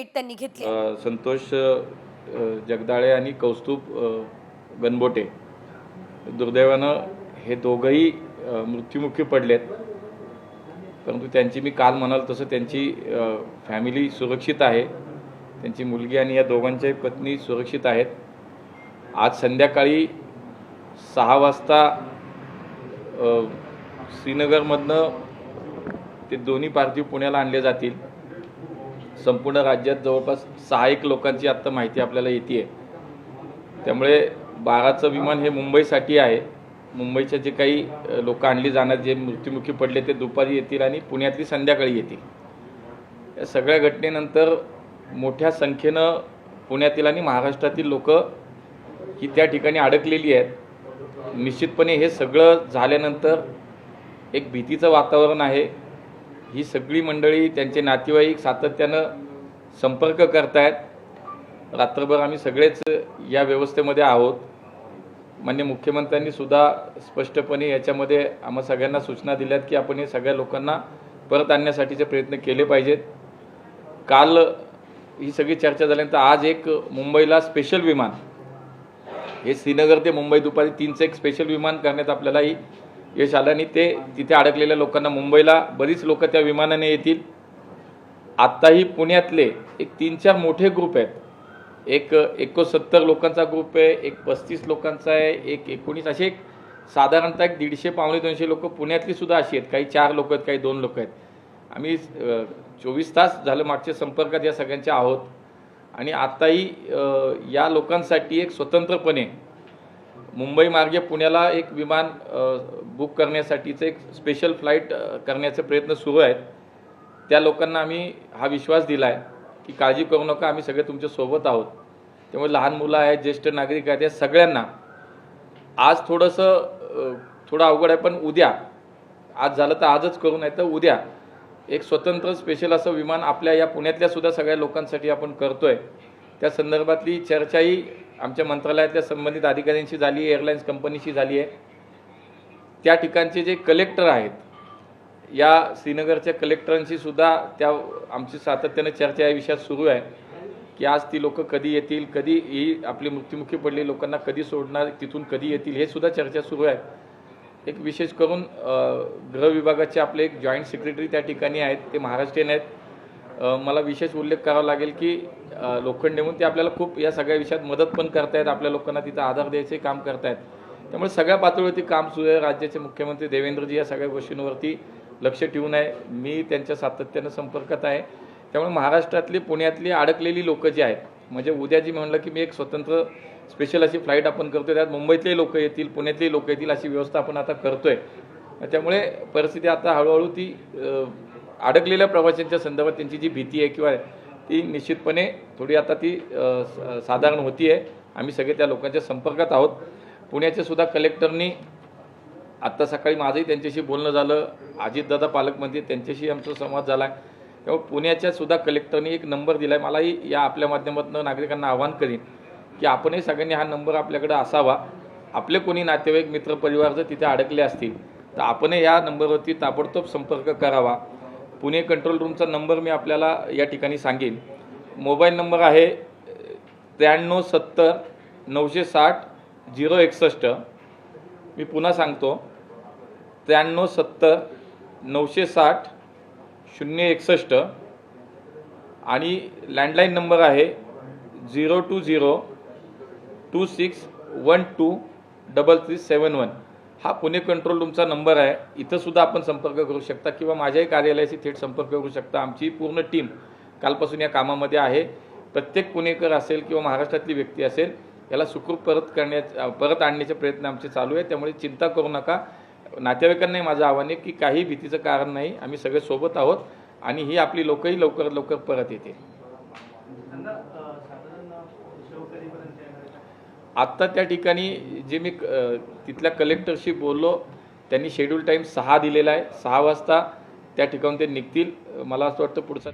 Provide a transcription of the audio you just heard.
पेट त्यांनी घेतली. संतोष जगदाळे आणि कौस्तुभ गणबोटे दुर्दैवानं हे दोघंही मृत्युमुखी पडलेत, परंतु त्यांची मी काल म्हणाल तसं त्यांची फॅमिली सुरक्षित आहे. त्यांची मुलगी आणि या दोघांच्याही पत्नी सुरक्षित आहेत. आज संध्याकाळी 6 वाजता श्रीनगरमधनं ते दोन्ही पार्थिव पुण्याला आणले जातील. संपूर्ण राज्यात जवळपास 6 लोकांची आत्ता माहिती आपल्याला येते आहे. त्यामुळे 12चं विमान हे मुंबईसाठी आहे. मुंबईचे जे काही लोक आणली जाणार, जे मृत्युमुखी पडले ते दुपारी येतील आणि पुण्यातली संध्याकाळी येतील. या सगळ्या घटनेनंतर मोठ्या संख्येनं पुण्यातील आणि महाराष्ट्रातील लोक ही त्या ठिकाणी अडकलेली आहेत. निश्चितपणे हे सगळं झाल्यानंतर एक भीतीचं वातावरण आहे. ही सगळी मंडळी, त्यांचे नातेवाईक सातत्यानं संपर्क करतायत. रात्रभर आम्ही सगळेच या व्यवस्थेमध्ये आहोत. माननीय मुख्यमंत्र्यांनी सुद्धा स्पष्टपणे याच्यामध्ये आम्हा सगळ्यांना सूचना दिल्यात की आपण हे सगळ्या लोकांना परत आणण्यासाठीचे प्रयत्न केले पाहिजेत. काल ही सगळी चर्चा झाल्यानंतर आज एक मुंबईला स्पेशल विमान, हे श्रीनगर ते मुंबई दुपारी 3चं एक स्पेशल विमान करण्यात आपल्यालाही यश आलं आणि ते तिथे अडकलेल्या लोकांना मुंबईला बरीच लोक त्या विमानाने येतील. आत्ताही पुण्यातले एक 3-4 मोठे ग्रुप आहेत. एक 69 लोकांचा ग्रुप आहे, एक 35 लोकांचा आहे, एक 19, असे एक साधारणतः 150-150 लोक पुण्यातली सुद्धा अशी आहेत. काही 4 लोक आहेत, काही 2 लोक आहेत. आम्ही 24 तास झालं मागच्या संपर्कात या सगळ्यांच्या आहोत आणि आत्ताही या लोकांसाठी एक स्वतंत्रपणे मुंबई मार्गे पुण्याला एक विमान बुक करण्यासाठीचं एक स्पेशल फ्लाईट करण्याचे प्रयत्न सुरू आहेत. त्या लोकांना आम्ही हा विश्वास दिला आहे की काळजी करू नका, आम्ही सगळे तुमच्या सोबत आहोत. त्यामुळे लहान मुलं आहेत, ज्येष्ठ नागरिक आहेत, या सगळ्यांना आज थोडं अवघड आहे, पण उद्या, आज झालं तर आजच करू, नाही तर उद्या एक स्वतंत्र स्पेशल असं विमान आपल्या या पुण्यातल्या सुद्धा सगळ्या लोकांसाठी आपण करतोय. त्या संदर्भातली चर्चाही आमच्या मंत्रालयातल्या संबंधित अधिकाऱ्यांशी झाली, एअरलाईन्स कंपनीशी झाली आहे. त्या ठिकाणचे जे कलेक्टर आहेत, या श्रीनगरच्या कलेक्टरांशी सुद्धा आमची सातत्याने चर्चा या विषयात सुरू आहे की आज ती लोक कधी येतील, कधी ही आपली मृत्युमुखी पडलेली लोकांना कधी सोडणार, तिथून कधी येतील, हे सुद्धा चर्चा सुरू आहे. एक विशेष करून गृह विभागाचे आपले एक जॉईंट सेक्रेटरी त्या ठिकाणी आहेत, ते महाराष्ट्रीयन आहेत. मला विशेष उल्लेख करावा लागेल की लोखंडे म्हणून ते आपल्याला खूप या सगळ्या विषयात मदत पण करतायत, आपल्या लोकांना तिथं आधार द्यायचे काम करतायत. त्यामुळे सगळ्या पातळीवरती काम सुरू आहे. राज्याचे मुख्यमंत्री देवेंद्रजी या सगळ्या गोष्टींवरती लक्ष ठेवून आहे. मी त्यांच्या सातत्यानं संपर्कात आहे. त्यामुळे महाराष्ट्रातली, पुण्यातली अडकलेली लोक जी आहेत, म्हणजे उद्या जी म्हणलं की मी एक स्वतंत्र स्पेशल अशी फ्लाईट आपण करतोय, त्यात मुंबईतले लोक येतील, पुण्यातले लोक येतील, अशी व्यवस्था आपण आता करतोय. त्यामुळे परिस्थिती आता हळूहळू ती अडकलेल्या प्रवाशांच्या संदर्भात त्यांची जी भीती आहे किंवा ती निश्चितपणे थोडी आता ती साधारण होती आहे. आम्ही सगळे त्या लोकांच्या संपर्कात आहोत. पुण्याचे सुद्धा कलेक्टरनी आत्ता सकाळी माझंही त्यांच्याशी बोलणं झालं. अजितदादा पालकमंत्री, त्यांच्याशी आमचा संवाद झाला आहे. त्यामुळे पुण्याच्या सुद्धा कलेक्टरनी एक नंबर दिला आहे. मलाही या आपल्या माध्यमातून नागरिकांना आवाहन करीन की आपणही सगळ्यांनी हा नंबर आपल्याकडे असावा. आपले कोणी नातेवाईक, मित्रपरिवार जर तिथे अडकले असतील तर आपणही या नंबरवरती ताबडतोब संपर्क करावा. पुणे कंट्रोल रूमचा नंबर मी आपल्याला या ठिकाणी सांगेन. मोबाईल नंबर आहे 9370 960 061. मी पुन्हा सांगतो, 9370 960 061. आणि लँडलाईन नंबर आहे 020 2612 3371. हा पुणे कंट्रोल रूमचा नंबर आहे. इथं सुद्धा आपण संपर्क करू शकता किंवा माझ्याही कार्यालयाशी थेट संपर्क करू शकता. आमची पूर्ण टीम कालपासून या कामामध्ये आहे. प्रत्येक पुणेकर असेल किंवा महाराष्ट्रातली व्यक्ती असेल, याला सुखरूप परत आणण्याचे प्रयत्न आमचे चालू आहे. त्यामुळे चिंता करू नका. नातेवाईकांनाही माझं आव्हान आहे की काही भीतीचं कारण नाही, आम्ही सगळे सोबत आहोत आणि ही आपली लोकही लवकरात लवकर परत येते. आत्ता त्या ठिकाणी जे मी तिथल्या कलेक्टरशी बोललो, त्यांनी शेड्यूल टाईम 6 दिलेला आहे. 6 वाजता त्या ठिकाणी ते निघतील. मला असं वाटतं पुढचा